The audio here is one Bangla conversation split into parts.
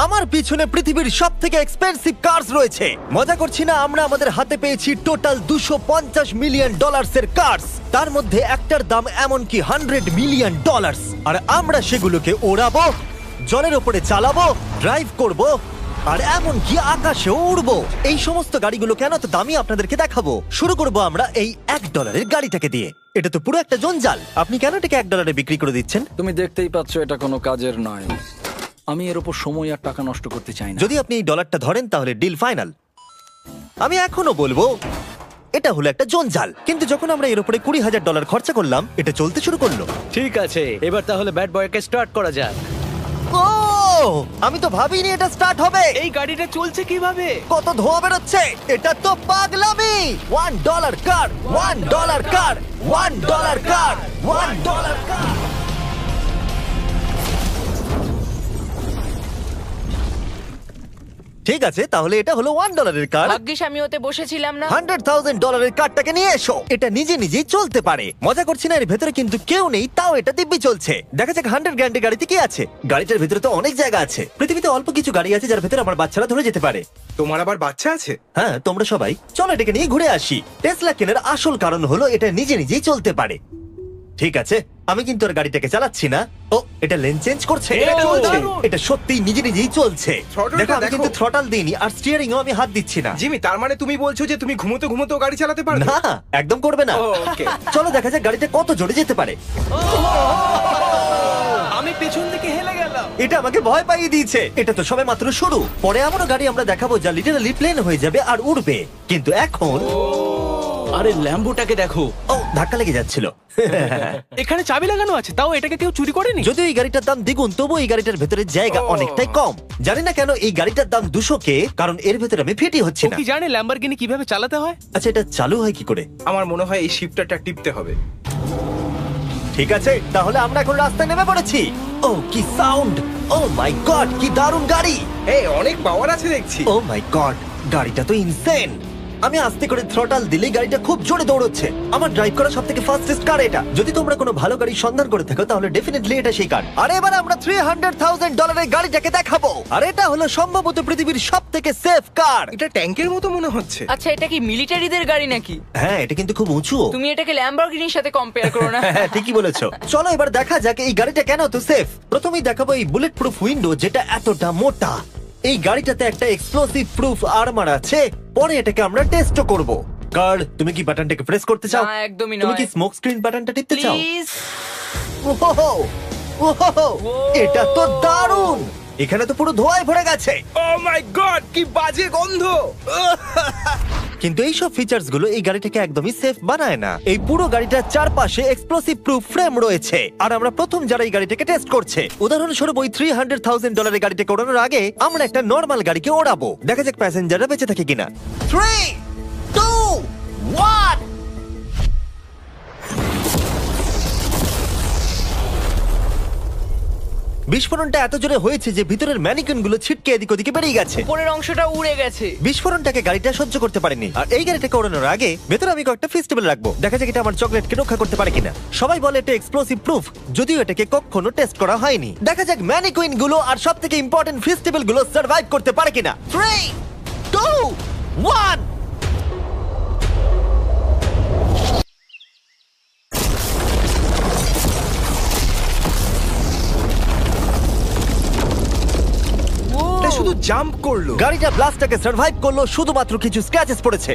আমার পিছনে পৃথিবীর সব থেকে এক্সপেন্সিভ কার্স রয়েছে। মজা করছি না, আমরা আমাদের হাতে পেয়েছি টোটাল $250 মিলিয়ন এর কার্স। তার মধ্যে একটার দাম এমনকি $100 মিলিয়ন। আর আমরা সেগুলোকে ওড়াবো, জলের ওপরে চালাবো, ড্রাইভ করব, আর এমনকি আকাশেও উড়বো। এই সমস্ত গাড়িগুলো কেন তো দামি আপনাদেরকে দেখাবো। শুরু করবো আমরা এই $1 গাড়িটাকে দিয়ে। এটা তো পুরো একটা জঞ্জাল। আপনি কেন এটাকে $1 বিক্রি করে দিচ্ছেন? তুমি দেখতেই পাচ্ছ এটা কোনো কাজের নয়। আমি এর উপর সময় আর টাকা নষ্ট করতে চাই না। যদি আপনি এই ডলারটা ধরেন তাহলে ডিল ফাইনাল। আমি এখনো বলবো এটা হলো একটা জঞ্জাল, কিন্তু যখন আমরা এর উপরে $20,000 খরচা করলাম, এটা চলতে শুরু করলো। ঠিক আছে, এবার তাহলে ব্যাড বয়কে স্টার্ট করা যাক। ও, আমি তো ভাবিনি এটা স্টার্ট হবে। এই গাড়িটা চলছে কিভাবে? কত ধোঁয়া বেরোচ্ছে, এটা তো পাগলামি। $1 কার, $1 কার, $1 কার, $1 কার। ঠিক আছে, তাহলে এটা হলো $1 কার। ভাগ্যিস আমি ওতে বসেছিলাম না। $100,000 কারটাকে নিয়ে এসো। এটা নিজে নিজেই চলতে পারে। মজা করছি না, এর ভেতরে কিন্তু কেউ নেই, তাও এটা দিব্যি চলছে। দেখা যাক 100 গ্র্যান্ডের গাড়িতে কি আছে। গাড়িটার ভেতরে তো অনেক জায়গা আছে। পৃথিবীতে অল্প কিছু গাড়ি আছে যার ভেতরে আমার বাচ্চারা ধরে যেতে পারে। তোমার আবার বাচ্চা আছে? হ্যাঁ, তোমরা সবাই চলো এটাকে নিয়ে ঘুরে আসি। টেসলা কেনার আসল কারণ হলো এটা নিজে নিজেই চলতে পারে। ঠিক আছে, আমি কিন্তু আর গাড়িটাকে চালাচ্ছি না। ও, এটা লেন চেঞ্জ করছে। এটা চলছে। এটা সত্যিই নিজে নিজেই চলছে। Throttle-টা দেখো, আমি দেখো। কিন্তু থ্রটাল দিইনি, আর স্টিয়ারিংও আমি হাত দিচ্ছি না। জিমি, তার মানে তুমি বলছো যে তুমি ঘুমোতে ঘুমোতেও গাড়ি চালাতে পারবে? না, একদম করবে না। ও, ওকে। চলো দেখা যাক গাড়িটা কত জোরে যেতে পারে। আমি পেছন থেকে হেলে গেলাম। এটা আমাকে ভয় পাইয়ে দিয়েছে। এটা তো সবে মাত্র শুরু। পরে এমনও গাড়ি আমরা দেখাবো যা লিটারালি প্লেন হয়ে যাবে আর উড়বে। কিন্তু এখন আরে ল্যাম্বোটাকে দেখো, ও, ধাক্কা লেগে যাচ্ছিল। এখানে চাবি লাগানো আছে, তাও এটাকে কেউ চুরি করেনি। যদিও এই গাড়িটার দাম দ্বিগুণ, তবু এই গাড়িটার ভেতরে জায়গা অনেকটাই কম। জানি না কেন এই গাড়িটার দাম 200K, কারণ এর ভেতরে আমি ফিটই হচ্ছে ও না। কি জানে ল্যাম্বরগিনি কিভাবে চালাতে হয়? আচ্ছা, এটা চালু হয় কি করে? আমার মনে হয় এই শিফটারটা টিপতে হবে। ঠিক আছে, তাহলে আমরা এখন রাস্তায় নেমে পড়েছি। ও, কি সাউন্ড! ও মাই গড, কি দারুণ গাড়ি! এই অনেক পাওয়ার আছে দেখছি। ও মাই গড, গাড়িটা তো ইনসেন। আমি আস্তে করে থ্রটাল দিলেই গাড়িটা খুব জোরে দৌড়চ্ছে। আমার ড্রাইভ করা সবথেকে ফাস্টেস্ট কার এটা। যদি তোমরা কোনো ভালো গাড়ির সন্ধান করে থাকো তাহলে ডেফিনেটলি এটা সেই কার। আর এবার আমরা $300,000 এর গাড়িটাকে দেখাবো। আর এটা হলো সম্ভবত পৃথিবীর সবথেকে সেফ কার। এটা ট্যাঙ্কের মতো মনে হচ্ছে। আচ্ছা, এটা কি মিলিটারিদের গাড়ি নাকি? হ্যাঁ, এটা কিন্তু খুব উঁচু। তুমি এটাকে ল্যাম্বরগিনির সাথে কম্পেয়ার করো না। হ্যাঁ, ঠিকই বলেছো। চলো এবার দেখা যাক এই গাড়িটা কেন তো সেফ। প্রথমেই দেখাবো এই বুলেট প্রুফ উইন্ডো, যেটা এতটা মোটা। এই গাড়িটাতে একটা এক্সপ্লোসিভ প্রুফ আর্মার আছে। পরে এটাকে আমরা টেস্টও করব। কার্ল, তুমি কি বাটনটাকে প্রেস করতে চাও? না, একদমই তুমি নয়। কি স্মোক স্ক্রিন বাটনটা টিপতে চাও? প্লিজ। ওহো, ওহো, এটা তো দারুণ। এখানে তো পুরো ধোঁয়ায় ভরে গেছে। ও মাই গড, কি বাজে গন্ধ! কিন্তু এইসব ফিচার্স গুলো এই গাড়িটাকে একদমই সেফ বানায় না। এই পুরো গাড়িটার চারপাশে এক্সপ্লোসিভ প্রুফ ফ্রেম রয়েছে, আর আমরা প্রথম যারা এই গাড়িটাকে টেস্ট করছে। উদাহরণস্বরূপ ওই $300,000 এর গাড়িটাকে ওড়ানোর আগে আমরা একটা নর্মাল গাড়িকে ওড়াবো। দেখা যাক প্যাসেঞ্জাররা বেঁচে থাকে কিনা। 3, 2, 1। বিস্ফোরণটা এত জোরে হয়েছে যে ভিতরের ম্যানিকুইন গুলো ছিটকে এদিক ওদিকে বেরিয়ে গেছে। উপরের অংশটা উড়ে গেছে। বিস্ফোরণটাকে গাড়িটা সহ্য করতে পারেনি। আর এই গাড়িটাকে ওড়ানোর আগে ভেতরে আমি কয়েকটা ফেস্টিভ্যাল রাখবো, দেখা যাক এটা আমার চকলেটকে রক্ষা করতে পারে কিনা। সবাই বলে এটা এক্সপ্লোসিভ প্রুফ, যদিও এটাকে কখনো টেস্ট করা হয়নি। দেখা যাক ম্যানিকুইন গুলো আর সবথেকে ইম্পর্টেন্ট ফেস্টিভ্যাল গুলো সার্ভাইভ করতে পারে কিনা। 3, 2, 1। এটা শুধু জাম্প করলো। গাড়িটা ব্লাস্টটাকে সার্ভাইভ করলো, শুধুমাত্র কিছু স্ক্র্যাচেস পড়েছে।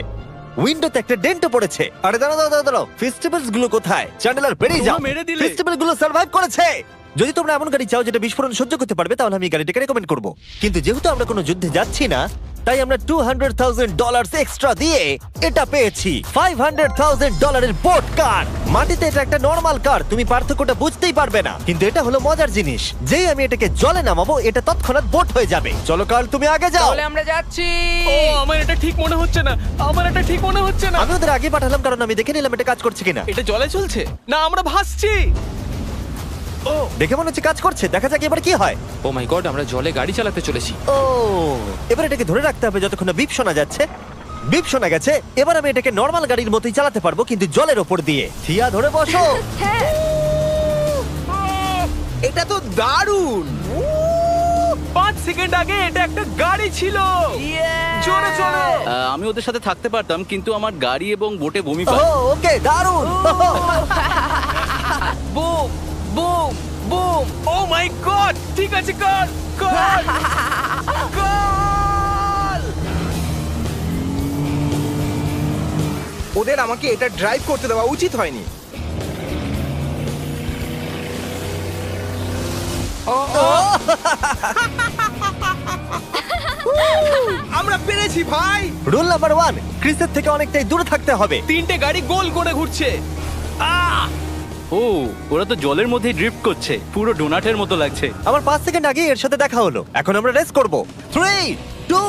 উইন্ডোতে একটা ডেন্টও পড়েছে। আরে দাঁড়াও, ফেস্টিভ্যালস গুলো কোথায়? চ্যান্ডেলার বেরিয়ে যাও। তোমরা মেরে দিলে। ফেস্টিভ্যাল গুলো সার্ভাইভ করেছে। যদি তোমরা এমন গাড়ি চাও যেটা বিস্ফোরণ সহ্য করতে পারবে, তাহলে আমি এই গাড়িটাকে রেকমেন্ড করব। কিন্তু যেহেতু আমরা কোনো যুদ্ধে যাচ্ছি না, তাই আমরা $200,000 এক্সট্রা দিয়ে এটা পেয়েছি। $500,000 এর বোট কার। মাটিতে এটা একটা নরমাল কার, তুমি পার্থক্যটা বুঝতেই পারবে না। কিন্তু এটা হলো মজার জিনিস, যেই আমি এটাকে জলে নামাবো এটা তৎক্ষণাৎ বোট হয়ে যাবে। চলো কার্ল, তুমি আগে যাও। তাহলে আমরা যাচ্ছি। ও, আমার এটা ঠিক মনে হচ্ছে না, আমার এটা ঠিক মনে হচ্ছে না। আমি ওদের আগে পাঠালাম কারণ আমি দেখে নিলাম এটা কাজ করছে কিনা। এটা জলে চলছে না, আমরা ভাসছি। ও, দেখে মনে হচ্ছে কাজ করছে, দেখা যাক এবার কি হয়। ও মাই গড, আমরা জলে গাড়ি চালাতে চলেছি। ও, এবার এটাকে ধরে রাখতে হবে যতক্ষণ না বিপ শোনা যাচ্ছে। বিপ শোনা গেছে। এবার আমি এটাকে নরমাল গাড়ির মতোই চালাতে পারবো, কিন্তু জলের ওপর দিয়ে। থিয়া, ধরে বসো। হ্যাঁ, এটা তো দারুণ। 5 সেকেন্ড আগে এটা একটা গাড়ি ছিল। জোরে চলো। আমি ওদের সাথে থাকতে পারতাম, কিন্তু আমার গাড়ি এবং বোটে বমি ও পায়। ওকে দারুণ বুম বুম বুম। ও মাই গড, ঠিক আছে, কর কর কর। ওদের আমাকে এটা ড্রাইভ করতে দেওয়া উচিত হয়নি। আমরা পেরেছি ভাই। রুল নাম্বার 1, ক্রিসের থেকে অনেকটাই দূরে থাকতে হবে। 3টে গাড়ি গোল করে ঘুরছে। ও, ওরা তো জলের মধ্যে ড্রিফট করছে, পুরো ডোনাটের মতো লাগছে। আমার 5 সেকেন্ড আগে এর সাথে দেখা হলো। এখন আমরা রেস করব। 3 2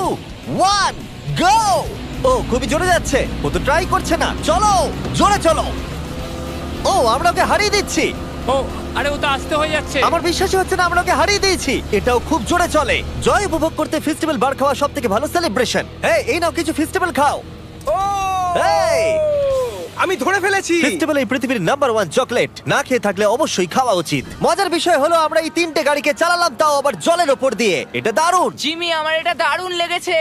1 গো। ও খুবই জোরে যাচ্ছে। ও তো ট্রাই করছে না। চলো জোরে চলো। ও আমরা ওকে হারিয়ে দিচ্ছি। ও আরে ও তো আসতে হয়ে যাচ্ছে। আমার বিশ্বাসই হচ্ছে না আমরা ওকে হারিয়ে দিয়েছি। এটাও খুব জোরে চলে। জয় উপভোগ করতে ফেস্টিভ্যাল বার খাওয়া সবথেকে ভালো সেলিব্রেশন। এই নাও কিছু ফেস্টিভ্যাল খাও। ও এই আমি ধরে ফেলেছি। ফেস্টিভ্যাল এই পৃথিবীর নাম্বার 1 চকলেট। না খেয়ে থাকলে অবশ্যই খাওয়া উচিত। মজার বিষয় হলো আমরা এই 3টে গাড়িকে চালালাম, তাও আবার জলের ওপর দিয়ে। এটা দারুণ। জিমি, আমার এটা দারুণ লেগেছে।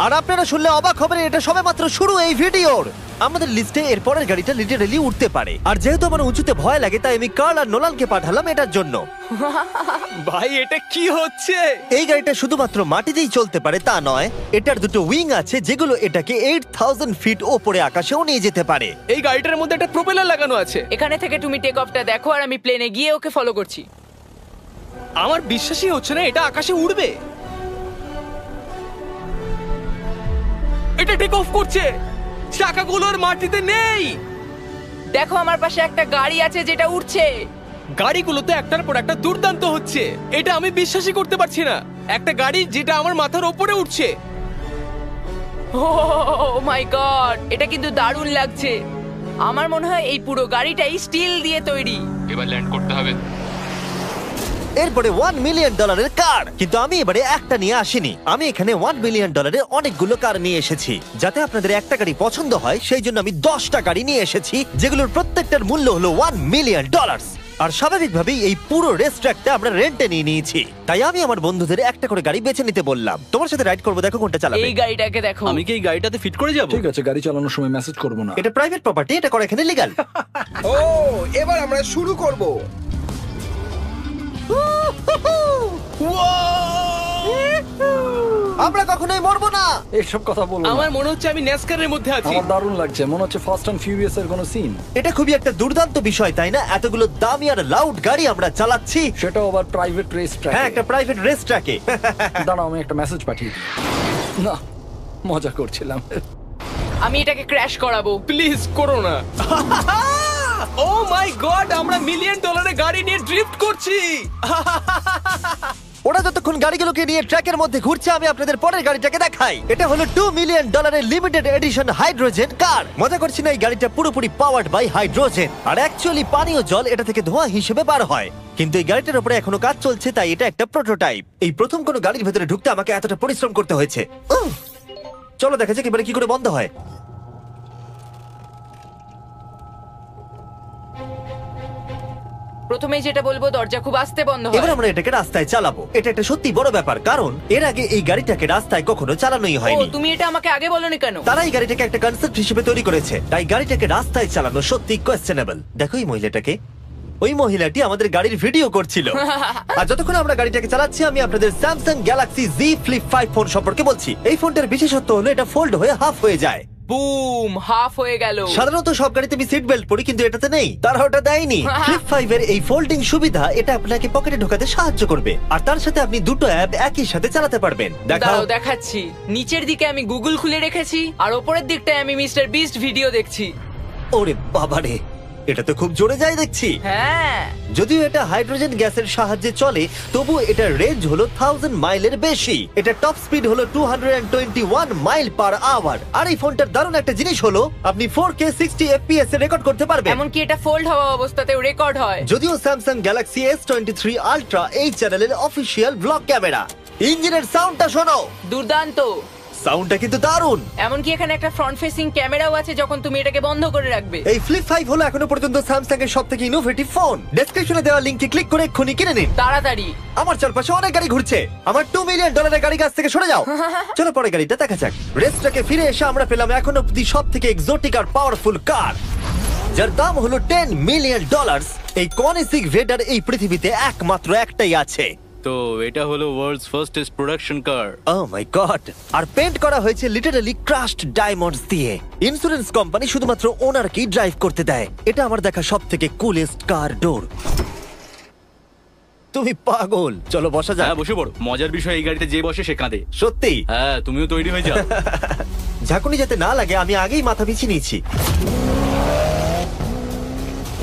আর আপনারা শুনলে অবাক হবেন, এটা সবেমাত্র শুরু এই ভিডিওর। আমাদের লিস্টে এর পরের গাড়িটা লিটারালি উঠতে পারে। আর যেহেতু আমার উঁচুতে ভয় লাগে, তাই আমি কার্ল আর নোলানকে পাঠালাম এটার জন্য। ভাই এটা কি হচ্ছে? এই গাড়িটা শুধুমাত্র মাটিতেই চলতে পারে তা নয়, এটার দুটো উইং আছে যেগুলো এটাকে 8000 ফিট ওপরে আকাশেও নিয়ে যেতে পারে। এই গাড়িটার মধ্যে একটা প্রপেলার লাগানো আছে। এখানে থেকে তুমি টেক অফটা দেখো আর আমি প্লেনে গিয়ে ওকে ফলো করছি। আমার বিশ্বাসই হচ্ছে না এটা আকাশে উড়বে। এটা টেক অফ করছে, চাকাগুলোর মাটিতে নেই। দেখো আমার পাশে একটা গাড়ি আছে যেটা উঠছে। গাড়িগুলো তো একটার পর একটা দুর্দান্ত হচ্ছে। এটা আমি বিশ্বাসই করতে পারছি না, একটা গাড়ি যেটা আমার মাথার উপরে উঠছে। ও মাই গড, এটা কিন্তু দারুণ লাগছে। আমার মনে হয় এই পুরো গাড়িটাই স্টিল দিয়ে তৈরি। এবার ল্যান্ড করতে হবে। এরপরে $1 মিলিয়ন কার। কিন্তু আমি এবারে একটা নিয়ে আসিনি। আমি এখানে $1 মিলিয়ন অনেকগুলো কার নিয়ে এসেছি। যাতে আপনাদের একটা গাড়ি পছন্দ হয় সেই জন্য আমি 10টা গাড়ি নিয়ে এসেছি, যেগুলোর প্রত্যেকটার মূল্য হলো $1 মিলিয়ন। আর স্বাভাবিকভাবেই এই পুরো রেস ট্র্যাকটা আমরা রেন্টে নিয়ে নিয়েছি। তাই আমি আমার বন্ধুদের একটা করে গাড়ি বেছে নিতে বললাম। তোমার সাথে রাইড করবো, দেখো কোনটা চালাবে। এই গাড়িটাকে দেখো। আমি কি এই গাড়িটাতে ফিট করে যাব? ঠিক আছে, গাড়ি চালানোর সময় মেসেজ করবো না। এটা প্রাইভেট প্রপার্টি, এটা করা এখানে লিগ্যাল। ও এবার আমরা শুরু করব। আমরা কখনোই মরবো না। এইসব কথা বলবো না। আমার মনে হচ্ছে আমি ন্যাসকারের মধ্যে আছি। আমার দারুণ লাগছে, মনে হচ্ছে ফাস্ট অ্যান্ড ফিউরিয়াস এর কোনো সিন। এটা খুবই একটা দুর্দান্ত বিষয়, তাই না? এতগুলো দামি আর লাউড গাড়ি আমরা চালাচ্ছি। সেটাও আবার প্রাইভেট রেস ট্র্যাক। হ্যাঁ, একটা প্রাইভেট রেস ট্র্যাকে। দাঁড়াও, আমি একটা মেসেজ পাঠিয়ে দিই। না, মজা করছিলাম। আমি এটাকে ক্র্যাশ করাবো। প্লিজ করো না। ও মাই গড, আমরা $1 মিলিয়ন গাড়ি নিয়ে ড্রিফট করছি। ওরা যতক্ষণ গাড়িগুলোকে নিয়ে ট্র্যাকের মধ্যে ঘুরছে, আমি আপনাদের পরের গাড়িটাকে দেখাই। এটা হলো $2 million limited edition hydrogen car. মজা করছি না, এই গাড়িটা পুরোপুরি পাওয়ার্ড বাই হাইড্রোজেন। আর অ্যাকচুয়ালি পানীয় জল এটা থেকে ধোঁয়া হিসেবে বার হয়। কিন্তু এই গাড়িটার উপরে এখনো কাজ চলছে, তাই এটা একটা প্রোটোটাইপ। এই প্রথম কোনো গাড়ির ভেতরে ঢুকতে আমাকে এতটা পরিশ্রম করতে হয়েছে। চলো দেখা যাক এবারে কি করে বন্ধ হয়। প্রথমেই যেটা বলবো, দরজা খুব আস্তে বন্ধ এবার হয়। আমরা এটাকে রাস্তায় চালাবো। এটা একটা সত্যি বড় ব্যাপার, কারণ এর আগে এই গাড়িটাকে রাস্তায় কখনো চালানোই ও, হয়নি। তুমি এটা আমাকে আগে বলনি কেন? তারা এই গাড়িটাকে একটা কনসেপ্ট হিসেবে তৈরি করেছে, তাই গাড়িটাকে রাস্তায় চালানো সত্যি কোয়েশ্চেনেবল। দেখো এই মহিলাটাকে, ওই মহিলাটি আমাদের গাড়ির ভিডিও করছিল। আর যতক্ষণ আমরা গাড়িটাকে চালাচ্ছি, আমি আপনাদের Samsung Galaxy Z Flip 5 phone সম্পর্কে বলছি। এই ফোনটার বিশেষত্ব হলো এটা ফোল্ড হয়ে হাফ হয়ে যায়। বুম, হাফ হয়ে গেল। সাধারণত সব গাড়িতে আমি সিট বেল্ট পরি, কিন্তু এটাতে নেই। তারা ওটা দেয়নি। ফ্লিপ 5 এর এই ফোল্ডিং সুবিধা, এটা আপনাকে পকেটে ঢোকাতে সাহায্য করবে। আর তার সাথে আপনি দুটো অ্যাপ একই সাথে চালাতে পারবেন। দেখাও। দাঁড়াও দেখাচ্ছি। নিচের দিকে আমি গুগল খুলে রেখেছি, আর ওপরের দিকটায় আমি মিস্টার বিস্ট ভিডিও দেখছি। ওরে বাবারে, এটা তো খুব জোরে যায় দেখছি। হ্যাঁ, যদিও এটা হাইড্রোজেন গ্যাসের সাহায্যে চলে, তবু এটার রেঞ্জ হলো 1000 মাইলের বেশি। এটা টপ স্পিড হলো 221 মাইল পার আওয়ার। আর এই ফোনটার দারুণ একটা জিনিস হলো আপনি 4K 60 FPS এ রেকর্ড করতে পারবেন। এমনকি এটা ফোল্ড হওয়া অবস্থাতেও রেকর্ড হয়। যদিও স্যামসাং গ্যালাক্সি S23 আলট্রা এই চ্যানেলের অফিসিয়াল ব্লগ ক্যামেরা। ইঞ্জিনের সাউন্ডটা শোনো। দুর্দান্ত। সাউন্ডটা কিন্তু দারুণ। এমনকি এখানে একটা ফ্রন্ট ফেসিং ক্যামেরাও আছে যখন তুমি এটাকে বন্ধ করে রাখবে। এই ফ্লিপ 5 হলো এখনো পর্যন্ত স্যামসাং এর সবথেকে ইনোভেটিভ ফোন। ডেসক্রিপশনে দেওয়া লিংকে ক্লিক করে এক্ষুনি কিনে নিন। তাড়াতাড়ি। আমার চারপাশে অনেক গাড়ি ঘুরছে। আমার $2 মিলিয়ন গাড়ি কাছ থেকে সরে যাও। চলো পরে গাড়িটা দেখা যাক। রেসটাকে ফিরে এসে আমরা পেলাম এখন অব্দি সবথেকে এক্সোটিক আর পাওয়ারফুল কার, যার দাম হলো $10 মিলিয়ন। এই কনিসিক ভেডার এই পৃথিবীতে একমাত্র একটাই আছে। তো এটা হলো ওয়ার্ল্ডস ফার্স্টেস্ট প্রোডাকশন কার। ও মাই গড! আর পেন্ট করা হয়েছে লিটারালি ক্রাশড ডায়মন্ডস দিয়ে। ইন্স্যুরেন্স কোম্পানি শুধুমাত্র ওনারকেই ড্রাইভ করতে দেয়। এটা আমার দেখা সবথেকে কুলেস্ট কার ডোর। তুমি পাগল। চলো বসা যাক। হ্যাঁ বসে পড়ো। মজার বিষয় এই গাড়িতে যে বসে সে কাঁদে। সত্যি? হ্যাঁ তুমিও তৈরি হয়ে যাও। ঝাঁকুনি যাতে না লাগে আমি আগেই মাথা পিছিয়ে নিয়েছি।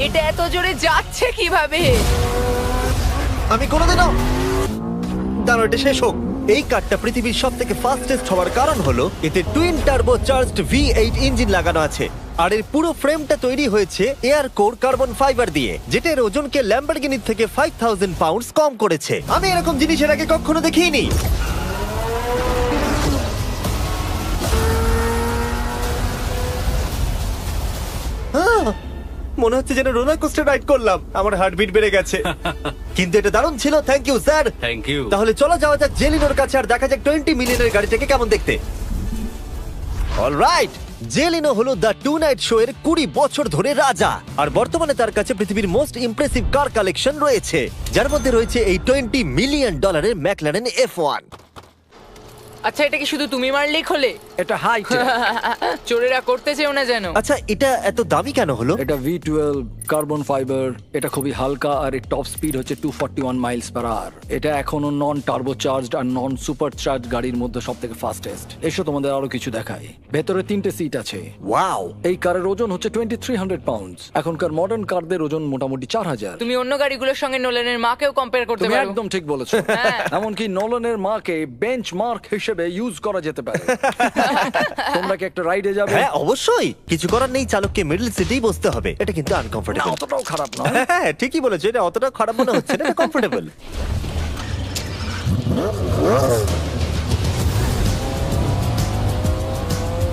এটা এত জোরে যাচ্ছে কিভাবে? আমি কোনোদিনও দাঁড়াও, এটা শেষ হোক। এই কারটা পৃথিবীর সব থেকে ফাস্টেস্ট হওয়ার কারণ হলো এতে twin turbo charged V8 engine লাগানো আছে। আর এর পুরো ফ্রেমটা তৈরি হয়েছে এয়ার কোর কার্বন ফাইবার দিয়ে, যেটা এর ওজনকে ল্যাম্বরগিনির থেকে 5000 পাউন্ডস কম করেছে। আমি এরকম জিনিসের আগে কখনো দেখিনি। মনে হচ্ছে যেন রোলার কোস্টার রাইড করলাম। আমার হার্টবিট বেড়ে গেছে। কিন্তু এটা দারুণ ছিল। Thank you sir. Thank you. তাহলে চলো যাওয়া যাক জেলিনোর কাছে আর দেখা যাক 20 মিলিয়নের গাড়িটাকে কেমন দেখতে। অলরাইট, জেলিনো হলো দ্য টু নাইট শো এর 20 বছর ধরে রাজা। আর বর্তমানে তার কাছে পৃথিবীর মোস্ট ইমপ্রেসিভ কার কালেকশন রয়েছে, যার মধ্যে রয়েছে এই $20 মিলিয়ন ম্যাকলারেন F1। আচ্ছা, এটা কি শুধু তুমি মারলেই খোলে? এটা হাইট। চোরেরা করতে চেও না যেন। আচ্ছা, এটা এত দামি কেন হলো? এটা V12 কার্বন ফাইবার। এটা খুবই হালকা আর এর টপ স্পিড হচ্ছে 241 মাইলস পার আওয়ার। এটা এখনো নন টার্বো চার্জড আর নন সুপার চার্জ গাড়ির মধ্যে সবথেকে ফাস্টেস্ট। এসো তোমাদের আরো কিছু দেখাই। ভেতরে 3টে সিট আছে। ওয়াও! এই কারের ওজন হচ্ছে 2300 পাউন্ডস। এখনকার মডার্ন কারদের ওজন মোটামুটি 4000। তুমি অন্য গাড়িগুলোর সঙ্গে নোলেনের মাকেও কম্পেয়ার করতে তুমি পারো। একদম ঠিক বলেছো। হ্যাঁ। এমনকি নোলানের মাকে বেঞ্চমার্ক হিসেবে ইউজ করা যেতে পারে। তোমরা কি একটা রাইডে যাবে? হ্যাঁ অবশ্যই। কিছু করার নেই, চালককে মিডল সিটেই বসতে হবে। এটা কিন্তু না, আনকমফোর্টেবল। অতটাও খারাপ নয়। হ্যাঁ ঠিকই বলেছো, এটা অতটা খারাপ মনে হচ্ছে না, এটা কমফোর্টেবল।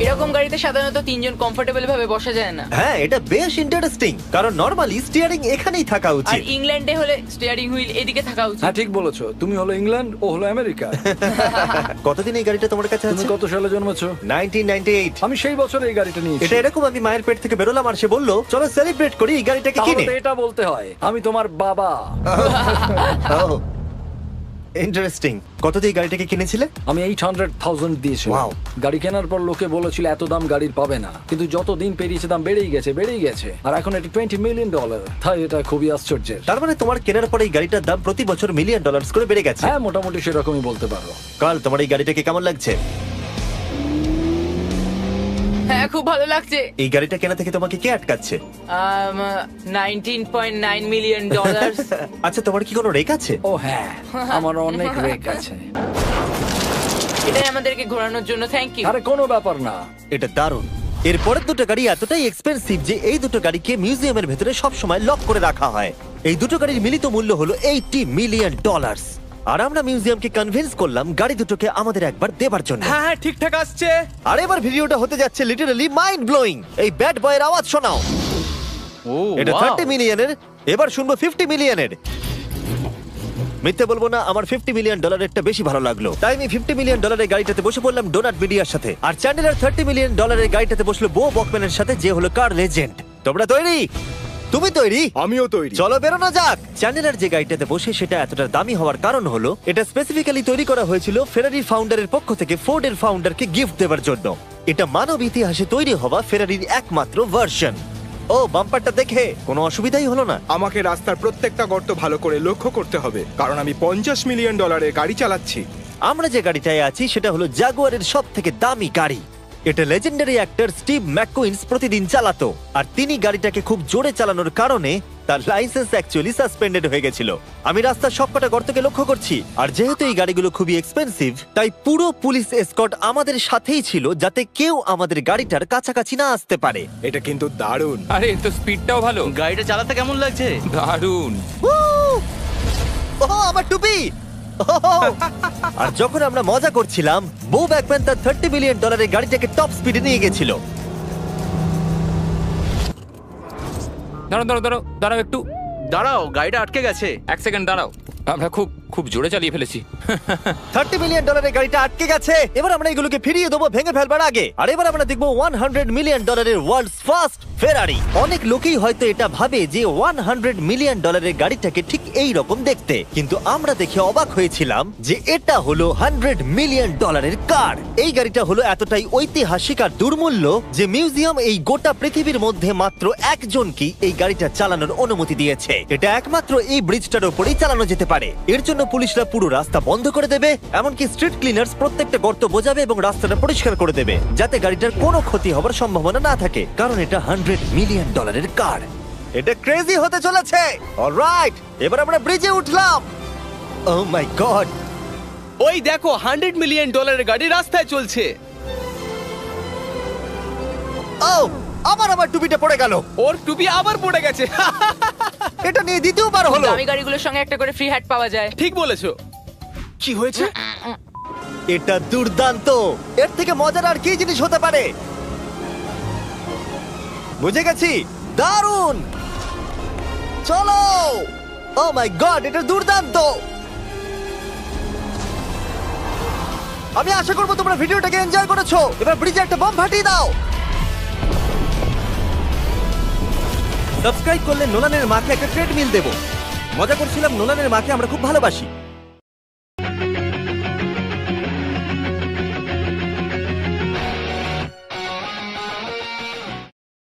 এরকম গাড়িতে সাধারণত 3 জন কমফোর্টেবল ভাবে বসা যায় না। হ্যাঁ এটা বেশ ইন্টারেস্টিং, কারণ নরমালি স্টিয়ারিং এখানেই থাকা আর উচিত। ইংল্যান্ডে হলে স্টিয়ারিং হুইল এদিকে থাকা উচিত। হ্যাঁ ঠিক বলেছো। তুমি হলো ইংল্যান্ড, ও হলো আমেরিকা। কতদিন এই গাড়িটা তোমার কাছে তুমি আছে? কত সালে জন্মেছো? 1998। আমি সেই বছর এই গাড়িটা নিয়েছি। এটা এরকম, আমি মায়ের পেট থেকে বেরোলাম আর সে বললো চলো সেলিব্রেট করি এই গাড়িটাকে তাহলে কিনে। তো এটা বলতে হয় আমি তোমার বাবা। ইন্টারেস্টিং। কত দিয়ে এই গাড়িটাকে কিনেছিলে? আমি 800,000 দিয়েছিলাম। Wow. গাড়ি কেনার পর লোকে বলেছিল এত দাম গাড়ির পাবে না, কিন্তু যত দিন পেরিয়েছে দাম বেড়েই গেছে। আর এখন এটা $20 মিলিয়ন। তাই এটা খুবই আশ্চর্যের। তার মানে তোমার কেনার পরে এই গাড়িটার দাম প্রতি বছর $1 মিলিয়ন করে বেড়ে গেছে। হ্যাঁ মোটামুটি সেরকমই বলতে পারো। কাল তোমার এই গাড়িটাকে কেমন লাগছে? হ্যাঁ খুব ভালো লাগছে। এই গাড়িটা কেনা থেকে তোমাকে কে আটকাচ্ছে? $19.9 মিলিয়ন। আচ্ছা তোমার কি কোনো রেক আছে? ও হ্যাঁ, আমার অনেক রেক আছে। এটাই আমাদেরকে ঘোরানোর জন্য থ্যাংক ইউ। আরে কোনো ব্যাপার না। এটা দারুণ। এর পরের দুটো গাড়ি এতটাই এক্সপেন্সিভ যে এই দুটো গাড়িকে মিউজিয়ামের ভেতরে সব সময় লক করে রাখা হয়। এই দুটো গাড়ির মিলিত মূল্য হলো $80 মিলিয়ন। আর আমরা মিউজিয়ামকে কনভিন্স করলাম গাড়ি দুটোকে আমাদের একবার দেবার জন্য। হ্যাঁ হ্যাঁ ঠিকঠাক আসছে। আর এবার ভিডিওটা হতে যাচ্ছে লিটারালি মাইন্ড ব্লোয়িং। এই ব্যাড বয়ের আওয়াজ শোনাও। ও এটা 30 মিলিয়নের, এবার শুনবো 50 মিলিয়নের। মিথ্যে বলবো না, আমার $50 মিলিয়ন বেশি ভালো লাগলো, তাই আমি $50 মিলিয়ন গাড়িটাতে বসে পড়লাম ডোনাট মিডিয়ার সাথে। আর চ্যান্ডেলার $30 মিলিয়ন গাড়িটাতে বসলো বো বকম্যানের সাথে, যে হলো কার লেজেন্ড। তোমরা তৈরি? তুমি তৈরি? আমিও তৈরি। চলো বেরোনো যাক। চ্যান্ডেলার যে গাড়িটাতে বসে সেটা এতটা দামি হওয়ার কারণ হলো এটা স্পেসিফিক্যালি তৈরি করা হয়েছিল ফেরারি ফাউন্ডারের পক্ষ থেকে ফোর্ডের ফাউন্ডারকে গিফট দেওয়ার জন্য। এটা মানব ইতিহাসে তৈরি হওয়া ফেরারির একমাত্র ভার্সন। ও বাম্পারটা দেখে কোনো অসুবিধাই হলো না। আমাকে রাস্তার প্রত্যেকটা গর্ত ভালো করে লক্ষ্য করতে হবে, কারণ আমি $50 মিলিয়ন গাড়ি চালাচ্ছি। আমরা যে গাড়িটায় আছি সেটা হলো জাগুয়ারের সব থেকে দামি গাড়ি। এটা লেজেন্ডারি অ্যাক্টর স্টিভ ম্যাককুইন্স প্রতিদিন চালাতো, আর তিনি গাড়িটাকে খুব জোরে চালানোর কারণে তার লাইসেন্স অ্যাকচুয়ালি সাসপেন্ডেড হয়ে গেছিল। আমি রাস্তার সবকটা গর্তকে লক্ষ্য করছি, আর যেহেতু এই গাড়িগুলো খুবই এক্সপেন্সিভ তাই পুরো পুলিশ এসকর্ট আমাদের সাথেই ছিল, যাতে কেউ আমাদের গাড়িটার কাছাকাছি না আসতে পারে। এটা কিন্তু দারুণ। আরে এর তো স্পিডটাও ভালো। গাড়িটা চালাতে কেমন লাগছে? দারুণ। ও আমার টুপি! ও আর যখন আমরা মজা করছিলাম, বো ব্যাকম্যান তার $30 মিলিয়ন গাড়িটাকে টপ স্পিডে নিয়ে গেছিল। দাঁড়াও দাঁড়াও দাঁড়াও দাঁড়াও একটু, দাঁড়াও, গাড়িটা আটকে গেছে। 1 সেকেন্ড দাঁড়াও। আমরা খুব জোরে চালিয়ে ফেলেছি। $30 মিলিয়ন গাড়িটা আটকে গেছে। এবার আমরা এগুলোকে ফিরিয়ে দেবো ভেঙে ফেলবার আগে। আর এবার আমরা দেখবো $100 মিলিয়ন ওয়ার্ল্ডস ফার্স্ট ফেরারি। অনেক লোকেই হয়তো এটা ভাবে যে $100 মিলিয়ন গাড়িটাকে ঠিক এই রকম দেখতে, কিন্তু আমরা দেখে অবাক হয়েছিলাম যে এটা হলো $100 মিলিয়ন কার। এই গাড়িটা হলো এতটাই ঐতিহাসিক আর দুর্মূল্য যে মিউজিয়াম এই গোটা পৃথিবীর মধ্যে মাত্র একজনকেই এই গাড়িটা চালানোর অনুমতি দিয়েছে। এটা একমাত্র এই ব্রিজটার উপরেই চালানো যেতে পারে। এর জন্য পুলিশরা পুরো রাস্তা বন্ধ করে দেবে, এমনকি স্ট্রিট ক্লিনার্স প্রত্যেকটা গর্ত বোঝাবে এবং রাস্তাটা পরিষ্কার করে দেবে, যাতে গাড়িটার কোনো ক্ষতি হবার সম্ভাবনা না থাকে, কারণ এটা $100 মিলিয়ন কার। এটা ক্রেজি হতে চলেছে। অলরাইট, এবার আমরা ব্রিজে উঠলাম। ও মাই গড, ওই দেখো $100 মিলিয়ন গাড়ি রাস্তায় চলছে। ও আমার টুপিটা পড়ে গেল। ওর টুপি আবার পড়ে গেছে। এটা নিয়ে দ্বিতীয়বার হলো। দামি গাড়িগুলোর সঙ্গে একটা করে ফ্রি হ্যাট পাওয়া যায়। ঠিক বলেছো। কি হয়েছে? এটা দুর্দান্ত। এর থেকে মজার আর কি জিনিস হতে পারে? বুঝে গেছি, দারুণ। চলো। ও মাই গড, এটা দুর্দান্ত। আমি আশা করবো তোমরা ভিডিওটাকে এনজয় করেছো। এবার ব্রিজে একটা বম ফাটিয়ে দাও। সাবস্ক্রাইব করলে নোলানের মাকে একটা ট্রেডমিল দেবো। মজা করছিলাম, নোলানের মাকে আমরা খুব ভালোবাসি।